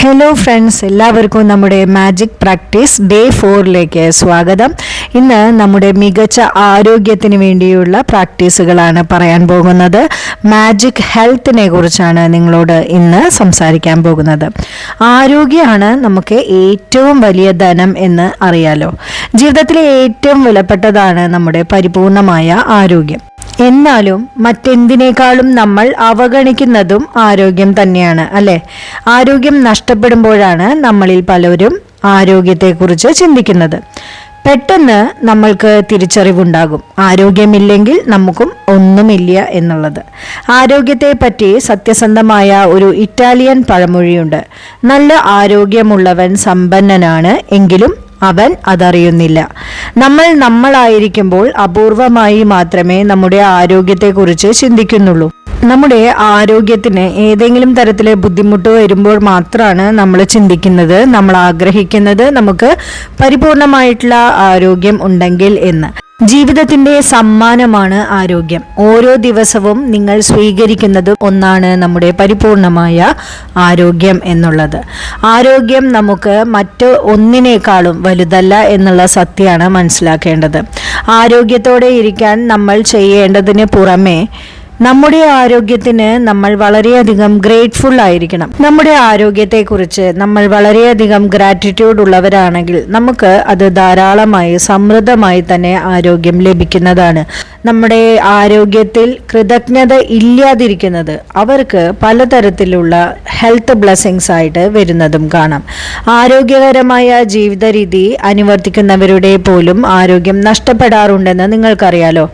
Hello friends, എല്ലാവർക്കും നമ്മുടെ magic practice day 4ലേക്ക് സ്വാഗതം. ഇന്ന് നമ്മുടെ മികച്ച ആരോഗ്യത്തിന് വേണ്ടിയുള്ള പ്രാക്ടീസുകളാണ് പറയാൻ പോകുന്നത്. മാജിക് ഹെൽത്തിനെ കുറിച്ചാണ് നിങ്ങളോട് ഇന്ന് സംസാരിക്കാൻ പോകുന്നത്. ആരോഗ്യമാണ് നമുക്ക് ഏറ്റവും വലിയ ധനം എന്ന് അറിയാലോ. ജീവിതത്തിലെ ഏറ്റവും വിലപ്പെട്ടതാണ് നമ്മുടെ പരിപൂർണമായ ആരോഗ്യം. എന്നാലും മറ്റെന്തിനേക്കാളും നമ്മൾ അവഗണിക്കുന്നതും ആരോഗ്യം തന്നെയാണ്, അല്ലെ? ആരോഗ്യം നഷ്ടപ്പെടുമ്പോഴാണ് നമ്മളിൽ പലരും ആരോഗ്യത്തെക്കുറിച്ച് ചിന്തിക്കുന്നത്. പെട്ടെന്ന് നമ്മൾക്ക് തിരിച്ചറിവുണ്ടാകും, ആരോഗ്യമില്ലെങ്കിൽ നമുക്കും ഒന്നുമില്ല എന്നുള്ളത്. ആരോഗ്യത്തെ പറ്റി സത്യസന്ധമായ ഒരു ഇറ്റാലിയൻ പഴമൊഴിയുണ്ട്: നല്ല ആരോഗ്യമുള്ളവൻ സമ്പന്നനാണ്, എങ്കിലും അവൻ അതറിയുന്നില്ല. നമ്മളായിരിക്കുമ്പോൾ അപൂർവമായി മാത്രമേ നമ്മുടെ ആരോഗ്യത്തെക്കുറിച്ച് ചിന്തിക്കുന്നുള്ളൂ. നമ്മുടെ ആരോഗ്യത്തിന് ഏതെങ്കിലും തരത്തിലെ ബുദ്ധിമുട്ട് വരുമ്പോൾ മാത്രമാണ് നമ്മൾ ചിന്തിക്കുന്നത്, നമ്മൾ ആഗ്രഹിക്കുന്നത് നമുക്ക് പരിപൂർണമായിട്ടുള്ള ആരോഗ്യം ഉണ്ടെങ്കിൽ എന്ന്. ജീവിതത്തിന്റെ സമ്മാനമാണ് ആരോഗ്യം. ഓരോ ദിവസവും നിങ്ങൾ സ്വീകരിക്കുന്നത് ഒന്നാണ് നമ്മുടെ പരിപൂർണമായ ആരോഗ്യം എന്നുള്ളത്. ആരോഗ്യം നമുക്ക് മറ്റു ഒന്നിനേക്കാളും വലുതല്ല എന്നുള്ള സത്യമാണ് മനസ്സിലാക്കേണ്ടത്. ആരോഗ്യത്തോടെ ഇരിക്കാൻ നമ്മൾ ചെയ്യേണ്ടതിന് പുറമെ നമ്മുടെ ആരോഗ്യത്തിന് നമ്മൾ വളരെയധികം ഗ്രേറ്റ്ഫുൾ ആയിരിക്കണം. നമ്മുടെ ആരോഗ്യത്തെക്കുറിച്ച് നമ്മൾ വളരെയധികം ഗ്രാറ്റിറ്റ്യൂഡ് ഉള്ളവരാണെങ്കിൽ നമുക്ക് അത് ധാരാളമായി സമൃദ്ധമായി തന്നെ ആരോഗ്യം ലഭിക്കുന്നതാണ്. നമ്മുടെ ആരോഗ്യത്തിൽ കൃതജ്ഞത ഇല്ലാതിരിക്കുന്നത് അവർക്ക് പലതരത്തിലുള്ള ഹെൽത്ത് ബ്ലെസ്സിങ്സ് ആയിട്ട് വരുന്നതും കാണാം. ആരോഗ്യകരമായ ജീവിത രീതി അനുവർത്തിക്കുന്നവരുടെ പോലും ആരോഗ്യം നഷ്ടപ്പെടാറുണ്ടെന്ന് നിങ്ങൾക്കറിയാലോ.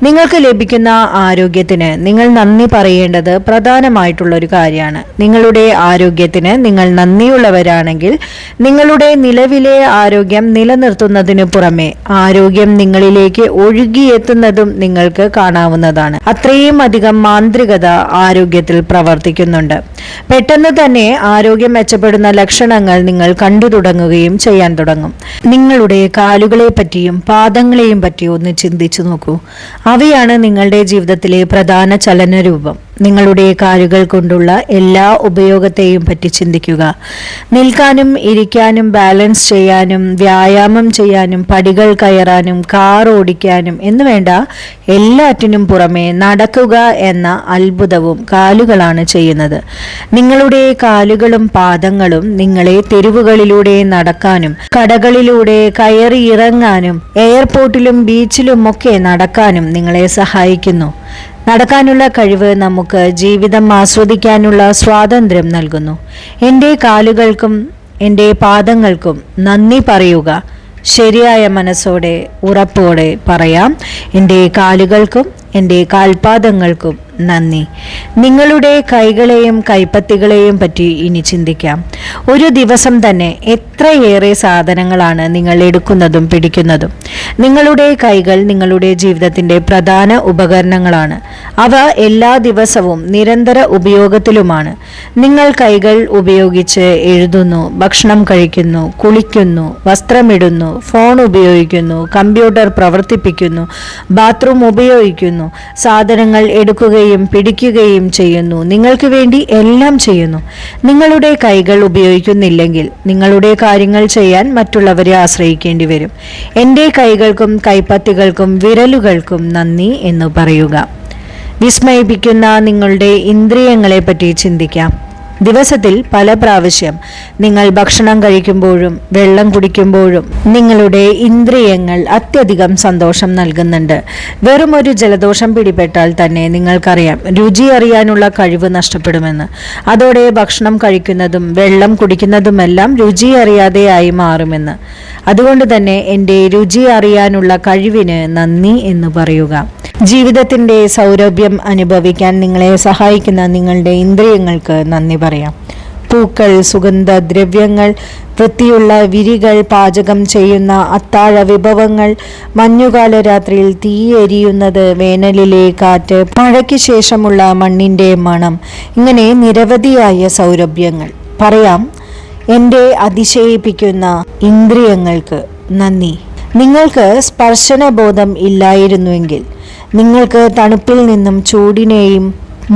നിങ്ങൾക്ക് ലഭിക്കുന്ന ആരോഗ്യത്തിന് നിങ്ങൾ നന്ദി പറയേണ്ടത് പ്രധാനമായിട്ടുള്ള ഒരു കാര്യമാണ്. നിങ്ങളുടെ ആരോഗ്യത്തിന് നിങ്ങൾ നന്ദിയുള്ളവരാണെങ്കിൽ നിങ്ങളുടെ നിലവിലെ ആരോഗ്യം നിലനിർത്തുന്നതിനു പുറമെ ആരോഗ്യം നിങ്ങളിലേക്ക് ഒഴുകിയെത്തുന്നതും നിങ്ങൾക്ക് കാണാവുന്നതാണ്. അത്രയും അധികം മാന്ത്രികത ആരോഗ്യത്തിൽ പ്രവർത്തിക്കുന്നുണ്ട്. പെട്ടെന്ന് തന്നെ ആരോഗ്യം മെച്ചപ്പെടുന്ന ലക്ഷണങ്ങൾ നിങ്ങൾ കണ്ടു തുടങ്ങുകയും ചെയ്യാൻ തുടങ്ങും. നിങ്ങളുടെ കാലുകളെ പറ്റിയും പാദങ്ങളെയും പറ്റിയും ഒന്ന് ചിന്തിച്ചു നോക്കൂ. അവയാണ് നിങ്ങളുടെ ജീവിതത്തിലെ പ്രധാന ചലനരൂപം. നിങ്ങളുടെ കാലുകൾ കൊണ്ടുള്ള എല്ലാ ഉപയോഗത്തെയും പറ്റി ചിന്തിക്കുക. നിൽക്കാനും ഇരിക്കാനും ബാലൻസ് ചെയ്യാനും വ്യായാമം ചെയ്യാനും പടികൾ കയറാനും കാർ ഓടിക്കാനും എന്ന് വേണ്ട എല്ലാറ്റിനും പുറമെ നടക്കുക എന്ന അത്ഭുതവും കാലുകളാണ് ചെയ്യുന്നത്. നിങ്ങളുടെ കാലുകളും പാദങ്ങളും നിങ്ങളെ തെരുവുകളിലൂടെ നടക്കാനും കടകളിലൂടെ കയറി ഇറങ്ങാനും എയർപോർട്ടിലും ബീച്ചിലും ഒക്കെ നടക്കാനും നിങ്ങളെ സഹായിക്കുന്നു. നടക്കാനുള്ള കഴിവ് നമുക്ക് ജീവിതം ആസ്വദിക്കാനുള്ള സ്വാതന്ത്ര്യം നൽകുന്നു. എൻ്റെ കാലുകൾക്കും എൻ്റെ പാദങ്ങൾക്കും നന്ദി പറയുക. ശരിയായ മനസ്സോടെ ഉറപ്പോടെ പറയാം: എൻ്റെ കാലുകൾക്കും എൻ്റെ കാൽപാദങ്ങൾക്കും നന്ദി. നിങ്ങളുടെ കൈകളെയും കൈപ്പത്തികളെയും പറ്റി ഇനി ചിന്തിക്കാം. ഒരു ദിവസം തന്നെ എത്രയേറെ സാധനങ്ങളാണ് നിങ്ങൾ എടുക്കുന്നതും പിടിക്കുന്നതും. നിങ്ങളുടെ കൈകൾ നിങ്ങളുടെ ജീവിതത്തിൻ്റെ പ്രധാന ഉപകരണങ്ങളാണ്. അവ എല്ലാ ദിവസവും നിരന്തര ഉപയോഗത്തിലുമാണ്. നിങ്ങൾ കൈകൾ ഉപയോഗിച്ച് എഴുതുന്നു, ഭക്ഷണം കഴിക്കുന്നു, കുളിക്കുന്നു, വസ്ത്രമിടുന്നു, ഫോൺ ഉപയോഗിക്കുന്നു, കമ്പ്യൂട്ടർ പ്രവർത്തിപ്പിക്കുന്നു, ബാത്റൂം ഉപയോഗിക്കുന്നു, സാധനങ്ങൾ എടുക്കുകയും പിടിക്കുകയും ചെയ്യുന്നു. നിങ്ങൾക്ക് വേണ്ടി എല്ലാം ചെയ്യുന്നു. നിങ്ങളുടെ കൈകൾ ഉപയോഗിക്കുന്നില്ലെങ്കിൽ നിങ്ങളുടെ കാര്യങ്ങൾ ചെയ്യാൻ മറ്റുള്ളവരെ ആശ്രയിക്കേണ്ടി വരും. എൻ്റെ കൈകൾക്കും കൈപ്പത്തികൾക്കും വിരലുകൾക്കും നന്ദി എന്ന് പറയുക. വിസ്മയിപ്പിക്കുന്ന നിങ്ങളുടെ ഇന്ദ്രിയങ്ങളെ പറ്റി ചിന്തിക്കാം. ദിവസത്തിൽ പല പ്രാവശ്യം നിങ്ങൾ ഭക്ഷണം കഴിക്കുമ്പോഴും വെള്ളം കുടിക്കുമ്പോഴും നിങ്ങളുടെ ഇന്ദ്രിയങ്ങൾ അത്യധികം സന്തോഷം നൽകുന്നുണ്ട്. വെറും ഒരു ജലദോഷം പിടിപെട്ടാൽ തന്നെ നിങ്ങൾക്കറിയാം രുചി അറിയാനുള്ള കഴിവ് നഷ്ടപ്പെടുമെന്ന്. അതോടെ ഭക്ഷണം കഴിക്കുന്നതും വെള്ളം കുടിക്കുന്നതുമെല്ലാം രുചി അറിയാതെയായി മാറുമെന്ന്. അതുകൊണ്ട് തന്നെ എൻ്റെ രുചി അറിയാനുള്ള കഴിവിന് നന്ദി എന്ന് പറയുക. ജീവിതത്തിൻ്റെ സൗരഭ്യം അനുഭവിക്കാൻ നിങ്ങളെ സഹായിക്കുന്ന നിങ്ങളുടെ ഇന്ദ്രിയങ്ങൾക്ക് നന്ദി പറയാം. പൂക്കൾ, സുഗന്ധദ്രവ്യങ്ങൾ, വൃത്തിയുള്ള വിരികൾ, പാചകം ചെയ്യുന്ന അത്താഴ വിഭവങ്ങൾ, മഞ്ഞുകാല രാത്രിയിൽ തീയെരിയുന്നത്, വേനലിലെ കാറ്റ്, മഴയ്ക്ക് ശേഷമുള്ള മണ്ണിൻ്റെ മണം, ഇങ്ങനെ നിരവധിയായ സൗരഭ്യങ്ങൾ. പറയാം: എൻ്റെ അതിശയിപ്പിക്കുന്ന ഇന്ദ്രിയങ്ങൾക്ക് നന്ദി. നിങ്ങൾക്ക് സ്പർശനബോധം ഇല്ലായിരുന്നുവെങ്കിൽ നിങ്ങൾക്ക് തണുപ്പിൽ നിന്നും ചൂടിനെയും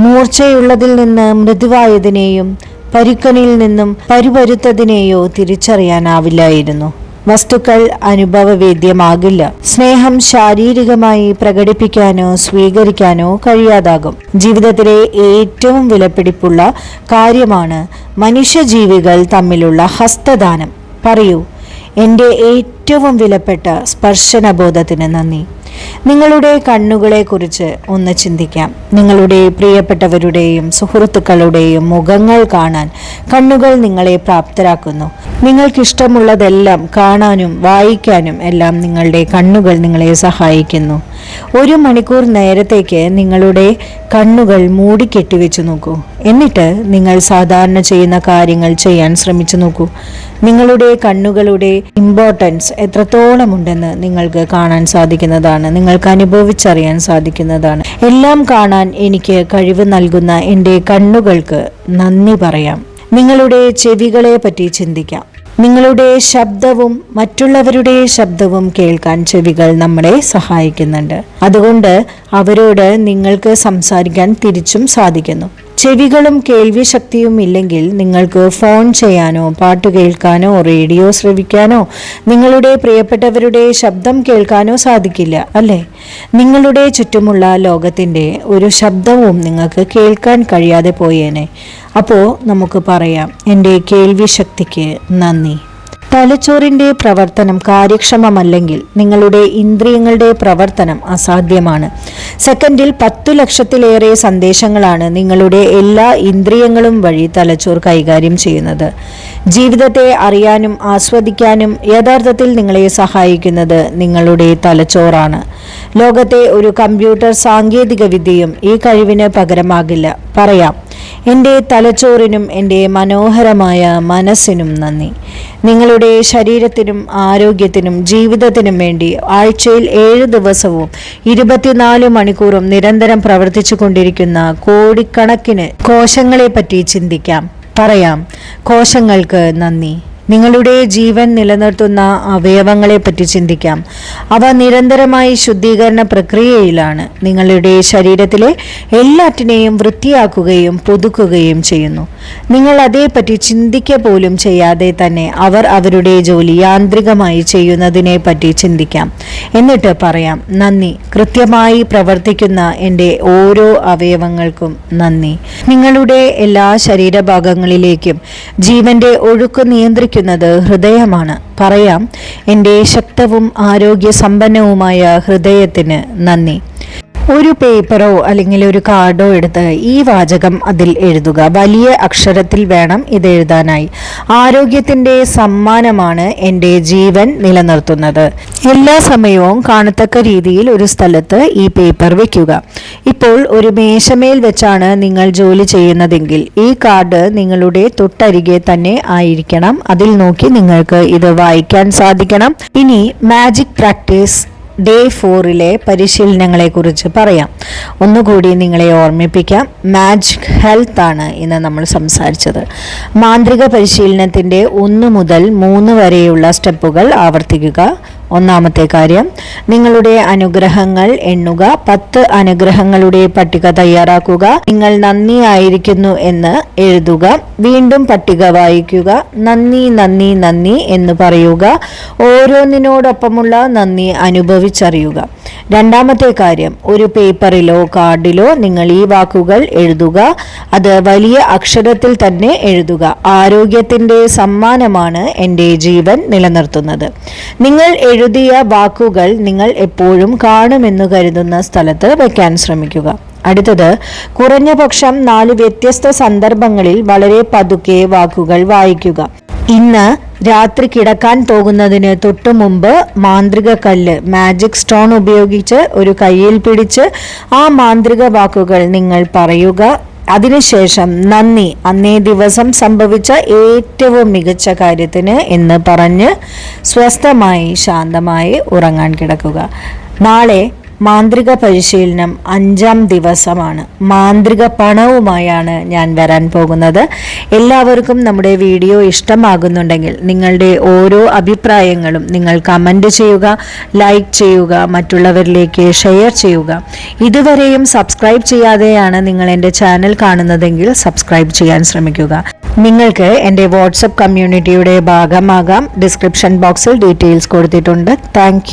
മൂർച്ചയുള്ളതിൽ നിന്ന് മൃദുവായതിനെയും പരുക്കനിൽ നിന്നും പരുപരുത്തതിനെയോ തിരിച്ചറിയാനാവില്ലായിരുന്നു. വസ്തുക്കൾ അനുഭവവേദ്യമാകില്ല. സ്നേഹം ശാരീരികമായി പ്രകടിപ്പിക്കാനോ സ്വീകരിക്കാനോ കഴിയാതാകും. ജീവിതത്തിലെ ഏറ്റവും വിലപിടിപ്പുള്ള കാര്യമാണ് മനുഷ്യജീവികൾ തമ്മിലുള്ള ഹസ്തദാനം. പറയൂ, എൻ്റെ ഏറ്റവും വിലപ്പെട്ട സ്പർശനബോധത്തിന് നന്ദി. നിങ്ങളുടെ കണ്ണുകളെക്കുറിച്ച് ഒന്ന് ചിന്തിക്കാം. നിങ്ങളുടെ പ്രിയപ്പെട്ടവരുടെയും സുഹൃത്തുക്കളുടെയും മുഖങ്ങൾ കാണാൻ കണ്ണുകൾ നിങ്ങളെ പ്രാപ്തരാക്കുന്നു. നിങ്ങൾക്കിഷ്ടമുള്ളതെല്ലാം കാണാനും വായിക്കാനും എല്ലാം നിങ്ങളുടെ കണ്ണുകൾ നിങ്ങളെ സഹായിക്കുന്നു. 1 മണിക്കൂർ നേരത്തേക്ക് നിങ്ങളുടെ കണ്ണുകൾ മൂടിക്കെട്ടിവെച്ചു നോക്കൂ. എന്നിട്ട് നിങ്ങൾ സാധാരണ ചെയ്യുന്ന കാര്യങ്ങൾ ചെയ്യാൻ ശ്രമിച്ചു നോക്കൂ. നിങ്ങളുടെ കണ്ണുകളുടെ ഇമ്പോർട്ടൻസ് എത്രത്തോളം ഉണ്ടെന്ന് നിങ്ങൾക്ക് കാണാൻ സാധിക്കുന്നതാണ്, നിങ്ങൾക്ക് അനുഭവിച്ചറിയാൻ സാധിക്കുന്നതാണ്. എല്ലാം കാണാൻ എനിക്ക് കഴിവ് നൽകുന്ന എൻ്റെ കണ്ണുകൾക്ക് നന്ദി പറയാം. നിങ്ങളുടെ ചെവികളെ പറ്റി ചിന്തിക്കാം. നിങ്ങളുടെ ശബ്ദവും മറ്റുള്ളവരുടെ ശബ്ദവും കേൾക്കാൻ ചെവികൾ നമ്മളെ സഹായിക്കുന്നുണ്ട്. അതുകൊണ്ട് അവരോട് നിങ്ങൾക്ക് സംസാരിക്കാൻ തിരിച്ചും സാധിക്കുന്നു. ചെവികളും കേൾവി ശക്തിയും ഇല്ലെങ്കിൽ നിങ്ങൾക്ക് ഫോൺ ചെയ്യാനോ പാട്ട് കേൾക്കാനോ റേഡിയോ ശ്രവിക്കാനോ നിങ്ങളുടെ പ്രിയപ്പെട്ടവരുടെ ശബ്ദം കേൾക്കാനോ സാധിക്കില്ല, അല്ലേ? നിങ്ങളുടെ ചുറ്റുമുള്ള ലോകത്തിൻ്റെ ഒരു ശബ്ദവും നിങ്ങൾക്ക് കേൾക്കാൻ കഴിയാതെ പോയേനെ. അപ്പോൾ നമുക്ക് പറയാം, എൻ്റെ കേൾവി ശക്തിക്ക് നന്ദി. തലച്ചോറിൻ്റെ പ്രവർത്തനം കാര്യക്ഷമമല്ലെങ്കിൽ നിങ്ങളുടെ ഇന്ദ്രിയങ്ങളുടെ പ്രവർത്തനം അസാധ്യമാണ്. സെക്കൻഡിൽ 10 ലക്ഷത്തിലേറെ സന്ദേശങ്ങളാണ് നിങ്ങളുടെ എല്ലാ ഇന്ദ്രിയങ്ങളും വഴി തലച്ചോർ കൈകാര്യം ചെയ്യുന്നത്. ജീവിതത്തെ അറിയാനും ആസ്വദിക്കാനും യഥാർത്ഥത്തിൽ നിങ്ങളെ സഹായിക്കുന്നത് നിങ്ങളുടെ തലച്ചോറാണ്. ലോകത്തെ ഒരു കമ്പ്യൂട്ടർ സാങ്കേതിക വിദ്യയും ഈ കഴിവിന് പകരമാകില്ല. പറയാം, എൻ്റെ തലച്ചോറിനും എൻ്റെ മനോഹരമായ മനസ്സിനും നന്ദി. നിങ്ങളുടെ ശരീരത്തിനും ആരോഗ്യത്തിനും ജീവിതത്തിനും വേണ്ടി ആഴ്ചയിൽ 7 ദിവസവും 24 മണിക്കൂറും നിരന്തരം പ്രവർത്തിച്ചു കൊണ്ടിരിക്കുന്ന കോടിക്കണക്കിന് കോശങ്ങളെ പറ്റി ചിന്തിക്കാം. പറയാം, കോശങ്ങൾക്ക് നന്ദി. നിങ്ങളുടെ ജീവൻ നിലനിർത്തുന്ന അവയവങ്ങളെ പറ്റി ചിന്തിക്കാം. അവ നിരന്തരമായി ശുദ്ധീകരണ പ്രക്രിയയിലാണ്. നിങ്ങളുടെ ശരീരത്തിലെ എല്ലാറ്റിനെയും വൃത്തിയാക്കുകയും പുതുക്കുകയും ചെയ്യുന്നു. നിങ്ങൾ അതേപ്പറ്റി ചിന്തിക്കുക പോലും ചെയ്യാതെ തന്നെ അവർ അവരുടെ ജോലി യാന്ത്രികമായി ചെയ്യുന്നതിനെ പറ്റി ചിന്തിക്കാം. എന്നിട്ട് പറയാം, നന്ദി. കൃത്യമായി പ്രവർത്തിക്കുന്ന എൻ്റെ ഓരോ അവയവങ്ങൾക്കും നന്ദി. നിങ്ങളുടെ എല്ലാ ശരീരഭാഗങ്ങളിലേക്കും ജീവന്റെ ഒഴുക്ക് നിയന്ത്രിക്കുന്ന ഹൃദയമാണ്. പറയാം, എൻ്റെ ശക്തവും ആരോഗ്യസമ്പന്നവുമായ ഹൃദയത്തിന് നന്ദി. ഒരു പേപ്പറോ അല്ലെങ്കിൽ ഒരു കാർഡോ എടുത്ത് ഈ വാചകം അതിൽ എഴുതുക. വലിയ അക്ഷരത്തിൽ വേണം ഇത് എഴുതാനായി. ആരോഗ്യത്തിൻ്റെ സമ്മാനമാണ് എൻ്റെ ജീവൻ നിലനിർത്തുന്നത്. എല്ലാ സമയവും കാണത്തക്ക രീതിയിൽ ഒരു സ്ഥലത്ത് ഈ പേപ്പർ വെക്കുക. ഇപ്പോൾ ഒരു മേശമേൽ വെച്ചാണ് നിങ്ങൾ ജോലി ചെയ്യുന്നതെങ്കിൽ ഈ കാർഡ് നിങ്ങളുടെ തൊട്ടരികെ തന്നെ ആയിരിക്കണം. അതിൽ നോക്കി നിങ്ങൾക്ക് ഇത് വായിക്കാൻ സാധിക്കണം. ഇനി മാജിക് പ്രാക്ടീസ് ഡേ 4 പരിശീലനങ്ങളെ കുറിച്ച് പറയാം. ഒന്നുകൂടി നിങ്ങളെ ഓർമ്മിപ്പിക്കാം. മാജിക് ഹെൽത്ത് ആണ് ഇന്ന് നമ്മൾ സംസാരിച്ചത്. മാന്ത്രിക പരിശീലനത്തിൻ്റെ 1 മുതൽ 3 വരെയുള്ള സ്റ്റെപ്പുകൾ ആവർത്തിക്കുക. ഒന്നാമത്തെ കാര്യം, നിങ്ങളുടെ അനുഗ്രഹങ്ങൾ എണ്ണുക. 10 അനുഗ്രഹങ്ങളുടെ പട്ടിക തയ്യാറാക്കുക. നിങ്ങൾ നന്ദി ആയിരിക്കുന്നു എന്ന് എഴുതുക. വീണ്ടും പട്ടിക വായിക്കുക. നന്ദി നന്ദി നന്ദി എന്ന് പറയുക. ഓരോന്നിനോടൊപ്പമുള്ള നന്ദി അനുഭവിച്ചറിയുക. രണ്ടാമത്തെ കാര്യം, ഒരു പേപ്പറിലോ കാർഡിലോ നിങ്ങൾ ഈ വാക്കുകൾ എഴുതുക. അത് വലിയ അക്ഷരത്തിൽ തന്നെ എഴുതുക. ആരോഗ്യത്തിൻ്റെ സമ്മാനമാണ് എൻ്റെ ജീവൻ നിലനിർത്തുന്നത്. നിങ്ങൾ എഴുതിയ വാക്കുകൾ നിങ്ങൾ എപ്പോഴും കാണുമെന്ന് കരുതുന്ന സ്ഥലത്ത് വയ്ക്കാൻ ശ്രമിക്കുക. അടുത്തത്, കുറഞ്ഞ പക്ഷം 4 വ്യത്യസ്ത സന്ദർഭങ്ങളിൽ വളരെ പതുക്കെ വാക്കുകൾ വായിക്കുക. ഇന്ന് രാത്രി കിടക്കാൻ പോകുന്നതിന് തൊട്ടു മുമ്പ് മാന്ത്രിക കല്ല് മാജിക് സ്റ്റോൺ ഉപയോഗിച്ച് ഒരു കയ്യിൽ പിടിച്ച് ആ മാന്ത്രിക വാക്കുകൾ നിങ്ങൾ പറയുക. അതിനുശേഷം നന്ദി, അന്നേ ദിവസം സംഭവിച്ച ഏറ്റവും മികച്ച കാര്യത്തിന് എന്ന് പറഞ്ഞ് സ്വസ്ഥമായി ശാന്തമായി ഉറങ്ങാൻ കിടക്കുക. നാളെ മാന്ത്രിക പരിശീലനം 5ാം ദിവസമാണ്. മാന്ത്രിക പണവുമായാണ് ഞാൻ വരാൻ പോകുന്നത്. എല്ലാവർക്കും നമ്മുടെ വീഡിയോ ഇഷ്ടമാകുന്നുണ്ടെങ്കിൽ നിങ്ങളുടെ ഓരോ അഭിപ്രായങ്ങളും നിങ്ങൾ കമൻറ്റ് ചെയ്യുക, ലൈക്ക് ചെയ്യുക, മറ്റുള്ളവരിലേക്ക് ഷെയർ ചെയ്യുക. ഇതുവരെയും സബ്സ്ക്രൈബ് ചെയ്യാതെയാണ് നിങ്ങൾ എൻ്റെ ചാനൽ കാണുന്നതെങ്കിൽ സബ്സ്ക്രൈബ് ചെയ്യാൻ ശ്രമിക്കുക. നിങ്ങൾക്ക് എൻ്റെ വാട്സപ്പ് കമ്മ്യൂണിറ്റിയുടെ ഭാഗമാകാം. ഡിസ്ക്രിപ്ഷൻ ബോക്സിൽ ഡീറ്റെയിൽസ് കൊടുത്തിട്ടുണ്ട്. താങ്ക്